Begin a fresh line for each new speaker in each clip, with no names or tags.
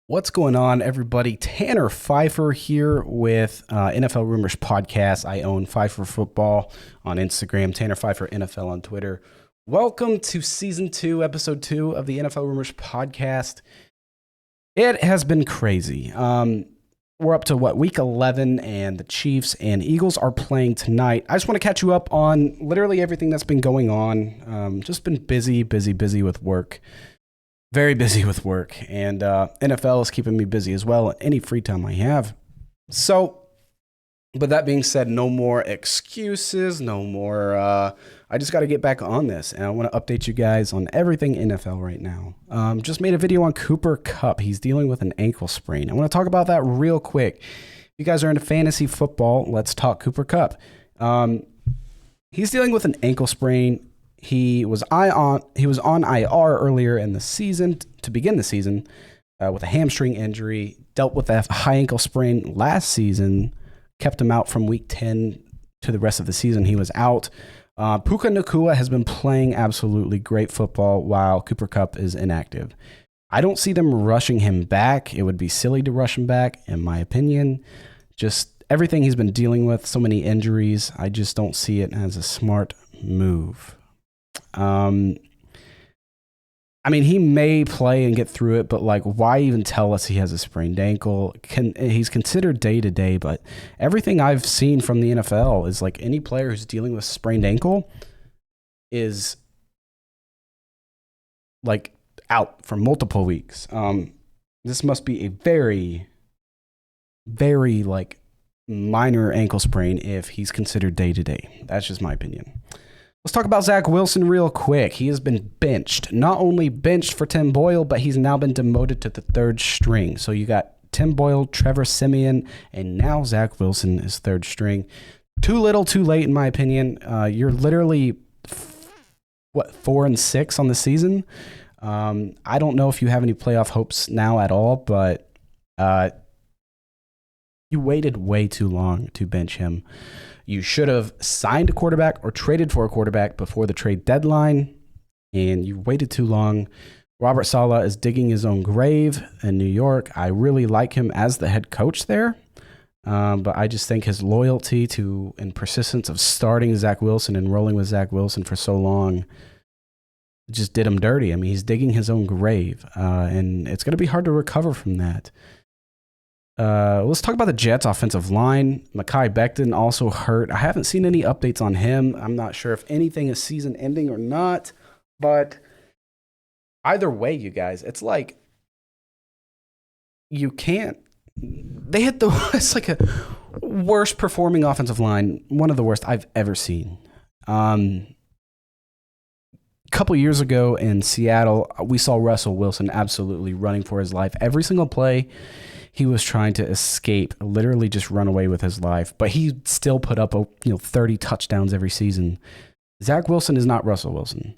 What's going on, everybody? Tanner Phifer here with NFL Rumors Podcast. I own Phifer Football on Instagram, Tanner Phifer NFL on Twitter. Welcome to Season 2, Episode 2 of the NFL Rumors Podcast. It has been crazy. We're up to, Week 11, and the Chiefs and Eagles are playing tonight. I just want to catch you up on literally everything that's been going on. Just been busy with work. Very busy with work, and NFL is keeping me busy as well, any free time I have. So, but that being said, no more excuses, no more, I just got to get back on this, and I want to update you guys on everything NFL right now. Just made a video on Cooper Kupp. He's dealing with an ankle sprain. I want to talk about that real quick. If you guys are into fantasy football, let's talk Cooper Kupp. He's dealing with an ankle sprain. He was on IR earlier in the season to begin the season with a hamstring injury. Dealt with a high ankle sprain last season, kept him out from week 10 to the rest of the season. He was out. Puka Nacua has been playing absolutely great football while Cooper Kupp is inactive. I don't see them rushing him back. It would be silly to rush him back, in my opinion. Just everything he's been dealing with, so many injuries, I just don't see it as a smart move. I mean, he may play and get through it, but why even tell us he has a sprained ankle? He's considered day to day, but everything I've seen from the NFL is any player who's dealing with sprained ankle is out for multiple weeks. This must be a very, very minor ankle sprain if he's considered day to day. That's just my opinion. Let's talk about Zach Wilson real quick. He has been benched. Not only benched for Tim Boyle, but he's now been demoted to the third string. So you got Tim Boyle, Trevor Siemian, and now Zach Wilson is third string. Too little, too late, in my opinion. You're literally, 4-6 on the season? I don't know if you have any playoff hopes now at all, but you waited way too long to bench him. You should have signed a quarterback or traded for a quarterback before the trade deadline, and you waited too long. Robert Saleh is digging his own grave in New York. I really like him as the head coach there, but I just think his loyalty to and persistence of starting Zach Wilson and rolling with Zach Wilson for so long just did him dirty. I mean, he's digging his own grave, and it's going to be hard to recover from that. Let's talk about the Jets offensive line. Mekhi Becton also hurt. I haven't seen any updates on him. I'm not sure if anything is season ending or not, but either way, you guys, it's you can't. They hit it's a worst performing offensive line, one of the worst I've ever seen. A couple years ago in Seattle, we saw Russell Wilson absolutely running for his life. Every single play, he was trying to escape, literally just run away with his life. But he still put up 30 touchdowns every season. Zach Wilson is not Russell Wilson.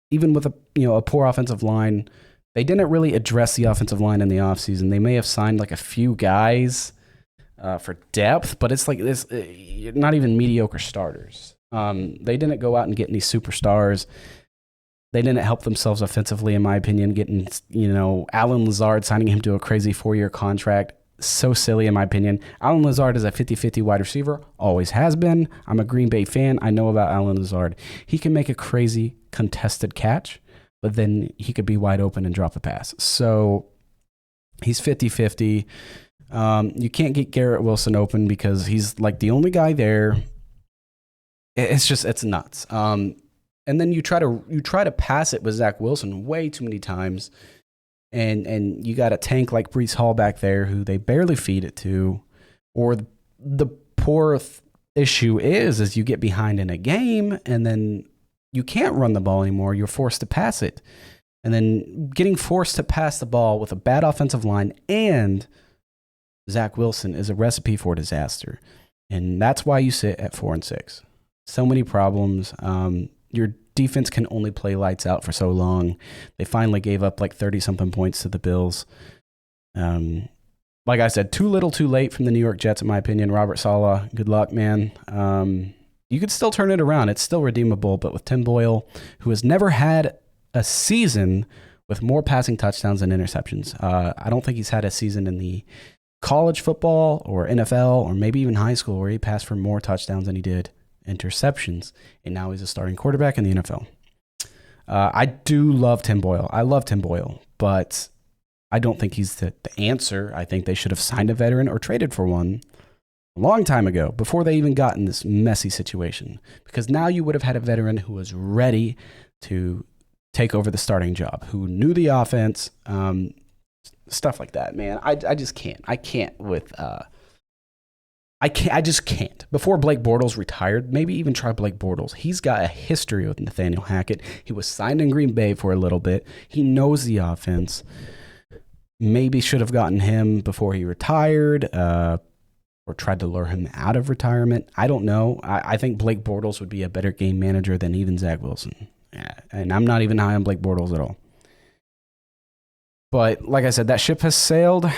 Even with a poor offensive line, they didn't really address the offensive line in the offseason. They may have signed a few guys for depth, but it's this not even mediocre starters. They didn't go out and get any superstars. They didn't help themselves offensively, in my opinion, getting, Alan Lazard, signing him to a crazy 4-year contract. So silly, in my opinion. Alan Lazard is a 50-50 wide receiver, always has been. I'm a Green Bay fan. I know about Alan Lazard. He can make a crazy contested catch, but then he could be wide open and drop a pass. So he's 50-50. You can't get Garrett Wilson open because he's the only guy there. It's nuts. And then you try to pass it with Zach Wilson way too many times, and you got a tank like Breece Hall back there who they barely feed it to. Or the poor issue is you get behind in a game, and then you can't run the ball anymore. You're forced to pass it, and then getting forced to pass the ball with a bad offensive line and Zach Wilson is a recipe for disaster, and that's why you sit at 4-6. So many problems. Your defense can only play lights out for so long. They finally gave up 30-something points to the Bills. Like I said, too little, too late from the New York Jets, in my opinion. Robert Saleh, good luck, man. You could still turn it around. It's still redeemable, but with Tim Boyle, who has never had a season with more passing touchdowns than interceptions. I don't think he's had a season in the college football or NFL or maybe even high school where he passed for more touchdowns than he did interceptions. And now he's a starting quarterback in the NFL. I do love Tim Boyle. I love Tim Boyle, but I don't think he's the answer. I think they should have signed a veteran or traded for one a long time ago before they even got in this messy situation. Because now you would have had a veteran who was ready to take over the starting job, who knew the offense, stuff like that, man. I just can't. I can't with... I just can't. Before Blake Bortles retired, maybe even try Blake Bortles. He's got a history with Nathaniel Hackett. He was signed in Green Bay for a little bit. He knows the offense. Maybe should have gotten him before he retired or tried to lure him out of retirement. I don't know. I think Blake Bortles would be a better game manager than even Zach Wilson. And I'm not even high on Blake Bortles at all. But like I said, that ship has sailed.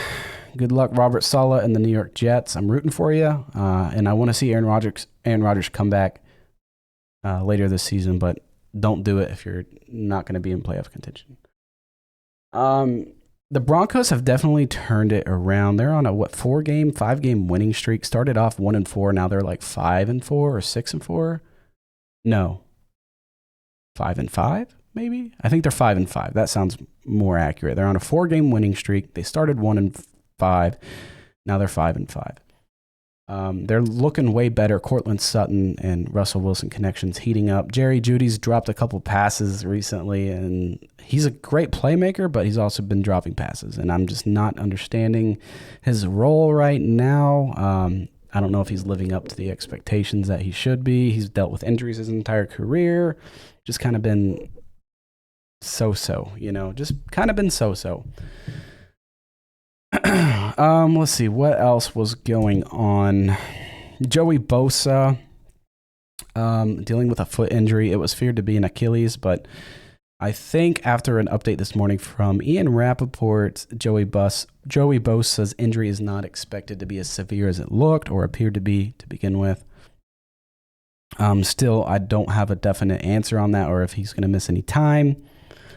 Good luck, Robert Saleh and the New York Jets. I'm rooting for you, and I want to see Aaron Rodgers come back later this season, but don't do it if you're not going to be in playoff contention. The Broncos have definitely turned it around. They're on a 5-game winning streak. Started off 1-4, now they're like 5-4 or 6-4. No, 5-5. Maybe? I think they're 5-5. That sounds more accurate. They're on a 4-game winning streak. They started 1-5. Now they're 5-5. They're looking way better. Cortland Sutton and Russell Wilson connections heating up. Jerry Jeudy's dropped a couple passes recently, and he's a great playmaker, but he's also been dropping passes, and I'm just not understanding his role right now. I don't know if he's living up to the expectations that he should be. He's dealt with injuries his entire career. Just kind of been so-so, just kind of been so-so. Let's see, what else was going on? Joey Bosa, dealing with a foot injury. It was feared to be an Achilles, but I think after an update this morning from Ian Rappaport, Joey Bosa's injury is not expected to be as severe as it looked or appeared to be to begin with. Still, I don't have a definite answer on that or if he's going to miss any time.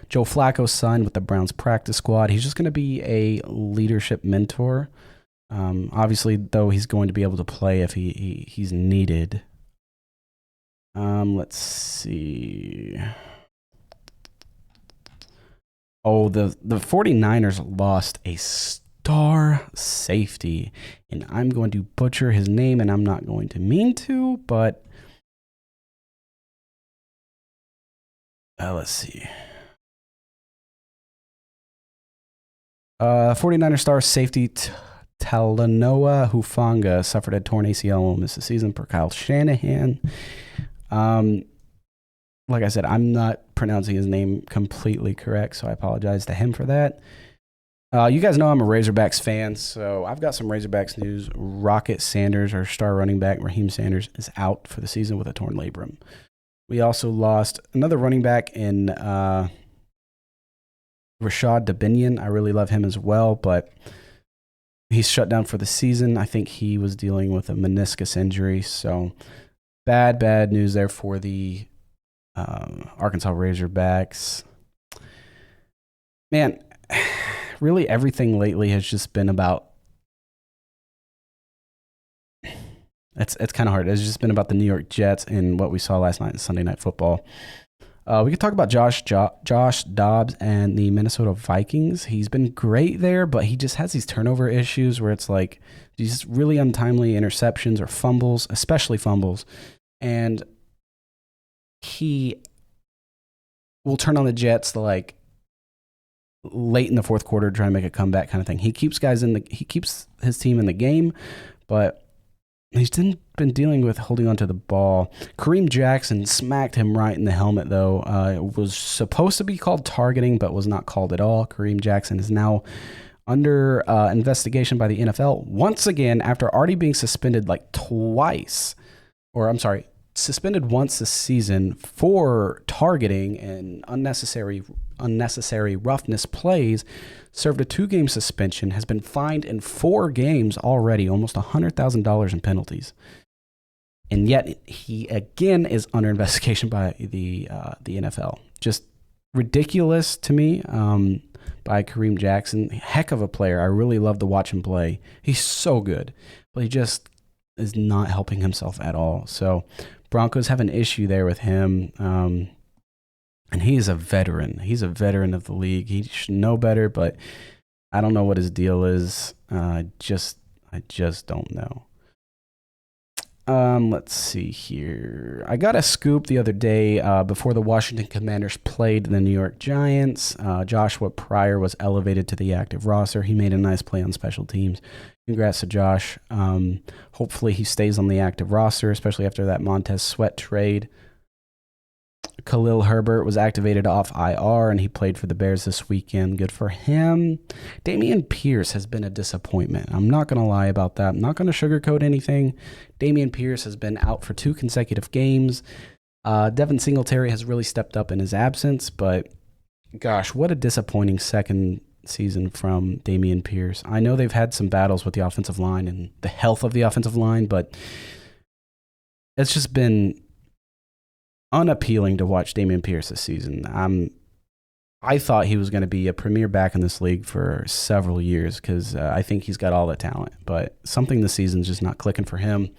Joe Flacco signed with the Browns practice squad. He's just going to be a leadership mentor. Obviously, though, he's going to be able to play if he's needed. Let's see. Oh, the 49ers lost a star safety, and I'm going to butcher his name, and I'm not going to mean to, but let's see. 49er star safety Talanoa Hufanga suffered a torn ACL and will miss the season per Kyle Shanahan. Like I said, I'm not pronouncing his name completely correct, so I apologize to him for that. You guys know I'm a Razorbacks fan, so I've got some Razorbacks news. Rocket Sanders, our star running back, Raheem Sanders, is out for the season with a torn labrum. We also lost another running back in Rashad Dubinion. I really love him as well, but he's shut down for the season. I think he was dealing with a meniscus injury, so bad news there for the Arkansas Razorbacks. Man, really everything lately has just been about... It's kind of hard. It's just been about the New York Jets and what we saw last night in Sunday Night Football. We could talk about Josh Dobbs and the Minnesota Vikings. He's been great there, but he just has these turnover issues where it's like these really untimely interceptions or fumbles, especially fumbles. And he will turn on the Jets like late in the fourth quarter, trying to make a comeback kind of thing. He keeps his team in the game, but he's been dealing with holding onto the ball. Kareem Jackson smacked him right in the helmet, though. It was supposed to be called targeting, but was not called at all. Kareem Jackson is now under investigation by the NFL once again after already being suspended suspended once this season for targeting and unnecessary roughness plays, served a 2-game suspension, has been fined in 4 games already, almost $100,000 in penalties. And yet he again is under investigation by the NFL. Just ridiculous to me by Kareem Jackson. Heck of a player. I really love to watch him play. He's so good, but he just is not helping himself at all. So Broncos have an issue there with him. And he is a veteran. He's a veteran of the league. He should know better, but I don't know what his deal is. I just don't know. Let's see here. I got a scoop the other day before the Washington Commanders played the New York Giants. Joshua Pryor was elevated to the active roster. He made a nice play on special teams. Congrats to Josh. Hopefully he stays on the active roster, especially after that Montez Sweat trade. Khalil Herbert was activated off IR, and he played for the Bears this weekend. Good for him. Dameon Pierce has been a disappointment. I'm not going to lie about that. I'm not going to sugarcoat anything. Dameon Pierce has been out for 2 consecutive games. Devin Singletary has really stepped up in his absence, but gosh, what a disappointing second season from Dameon Pierce. I know they've had some battles with the offensive line and the health of the offensive line, but it's just been unappealing to watch Dameon Pierce this season. I thought he was going to be a premier back in this league for several years because I think he's got all the talent, but something this season's just not clicking for him.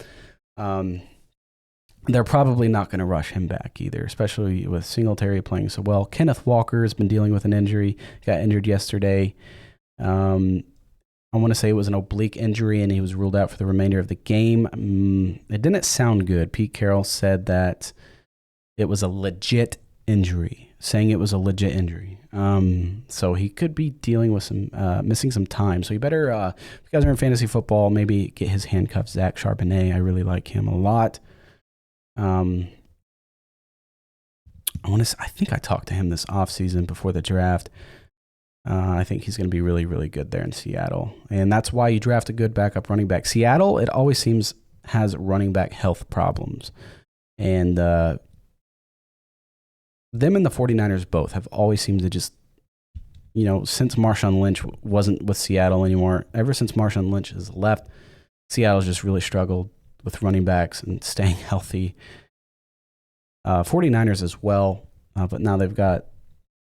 They're probably not going to rush him back either, especially with Singletary playing so well. Kenneth Walker has been dealing with an injury. He got injured yesterday. I want to say it was an oblique injury, and he was ruled out for the remainder of the game. It didn't sound good. Pete Carroll said that it was a legit injury, saying it was a legit injury. So he could be dealing with some missing some time. So you better, if you guys are in fantasy football, maybe get his handcuff, Zach Charbonnet. I really like him a lot. I think I talked to him this offseason before the draft. I think he's going to be really, really good there in Seattle. And that's why you draft a good backup running back. Seattle, it always seems, has running back health problems. And them and the 49ers both have always seemed to just, since Marshawn Lynch wasn't with Seattle anymore, ever since Marshawn Lynch has left, Seattle's just really struggled with running backs and staying healthy. 49ers as well, but now they've got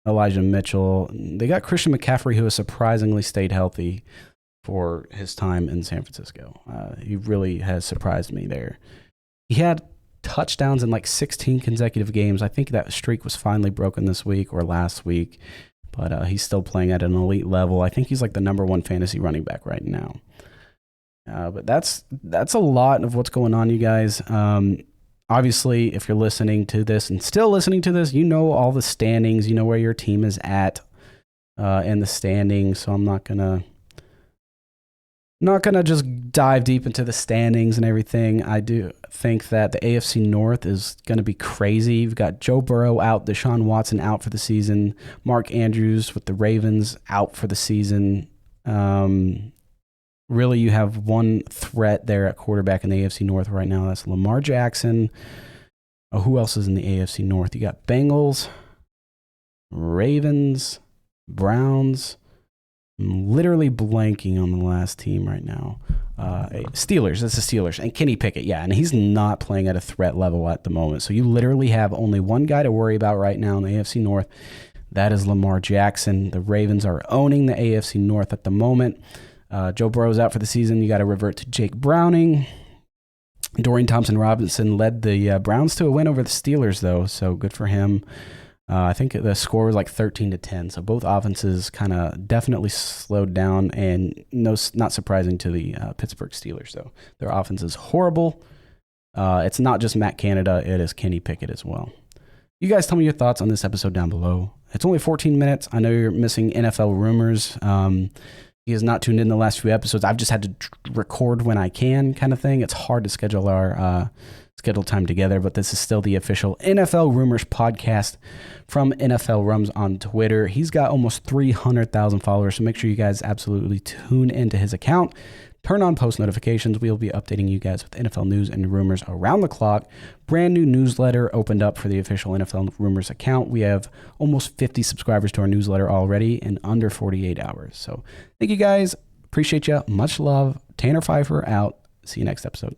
Elijah Mitchell. They got Christian McCaffrey, who has surprisingly stayed healthy for his time in San Francisco. He really has surprised me there. He had touchdowns in like 16 consecutive games. I think that streak was finally broken this week or last week, but he's still playing at an elite level. I think he's like the number 1 fantasy running back right now. But that's a lot of what's going on, you guys. Obviously, if you're listening to this and still listening to this, you know all the standings, you know where your team is at in the standings. So I'm not gonna just dive deep into the standings and everything. I do think that the AFC North is going to be crazy. You've got Joe Burrow out, Deshaun Watson out for the season, Mark Andrews with the Ravens out for the season. Really, you have one threat there at quarterback in the AFC North right now. That's Lamar Jackson. Oh, who else is in the AFC North? You got Bengals, Ravens, Browns. I'm literally blanking on the last team right now. Steelers. That's the Steelers. And Kenny Pickett, yeah. And he's not playing at a threat level at the moment. So you literally have only one guy to worry about right now in the AFC North. That is Lamar Jackson. The Ravens are owning the AFC North at the moment. Joe Burrow's out for the season. You got to revert to Jake Browning. Dorian Thompson-Robinson led the Browns to a win over the Steelers, though, so good for him. I think the score was like 13-10, so both offenses kind of definitely slowed down, and not surprising to the Pittsburgh Steelers, though. Their offense is horrible. It's not just Matt Canada, it is Kenny Pickett as well. You guys tell me your thoughts on this episode down below. It's only 14 minutes. I know you're missing NFL rumors. He has not tuned in the last few episodes. I've just had to record when I can kind of thing. It's hard to schedule our schedule time together, but this is still the official NFL Rumors podcast from NFLRums on Twitter. He's got almost 300,000 followers, so make sure you guys absolutely tune into his account. Turn on post notifications. We'll be updating you guys with NFL news and rumors around the clock. Brand new newsletter opened up for the official NFL Rumors account. We have almost 50 subscribers to our newsletter already in under 48 hours. So thank you guys. Appreciate you. Much love. Tanner Phifer out. See you next episode.